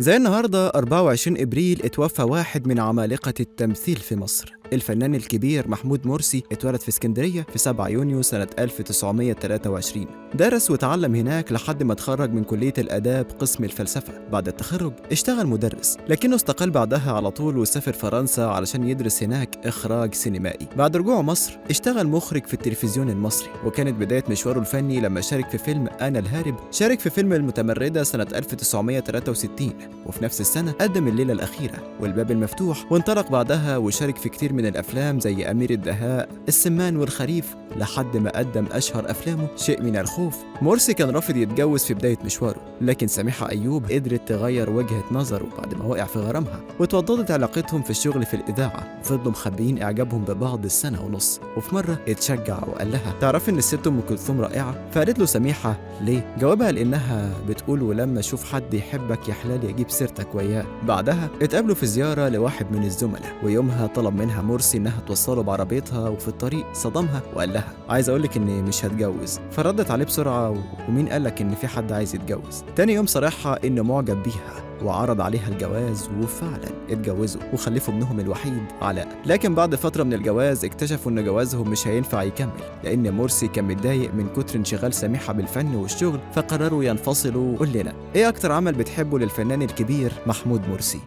زي النهاردة 24 إبريل اتوفى واحد من عمالقة التمثيل في مصر، الفنان الكبير محمود مرسي. اتولد في اسكندرية في 7 يونيو سنة 1923. درس وتعلم هناك لحد ما اتخرج من كلية الآداب قسم الفلسفة. بعد التخرج اشتغل مدرس، لكنه استقال بعدها على طول وسافر فرنسا علشان يدرس هناك إخراج سينمائي. بعد رجوعه مصر اشتغل مخرج في التلفزيون المصري، وكانت بداية مشواره الفني لما شارك في فيلم أنا الهارب. شارك في فيلم المتمردة سنة 1963، وفي نفس السنة قدم الليلة الأخيرة والباب المفتوح، وانطلق بعدها وشارك في كتير من الأفلام زي أمير الدهاء، السمان والخريف، لحد ما قدم أشهر أفلامه شيء من الخوف. مرسي كان رافض يتجوز في بداية مشواره، لكن سميحة أيوب قدرت تغير وجهة نظره بعد ما وقع في غرامها، وتوضدت علاقتهم في الشغل في الإذاعة. فضلوا مخبيين إعجابهم ببعض السنة ونص، وفي مرة اتشجع وقال لها: تعرف إن الست أم كلثوم رائعة؟ فقالت له سميحة: ليه؟ جاوبها لأنها بتقول: ولما أشوف حد يحبك يا حلال يجيب سيرتك وياه. بعدها اتقابلوا في زيارة لواحد من الزملاء، ويومها طلب منها مرسي إنها توصله بعربيتها، وفي الطريق صدمها وقال لها: عايز أقولك إني مش هتجوز. فردت عليه بسرعة: ومين قالك إن في حد عايز يتجوز؟ تاني يوم صرحها إنه معجب بيها، وعرض عليها الجواز، وفعلا اتجوزوا وخلفوا ابنهم الوحيد علاء. لكن بعد فترة من الجواز اكتشفوا ان جوازهم مش هينفع يكمل، لان مرسي كان متضايق من كتر انشغال سميحة بالفن والشغل، فقرروا ينفصلوا. قول لنا ايه اكتر عمل بتحبه للفنان الكبير محمود مرسي؟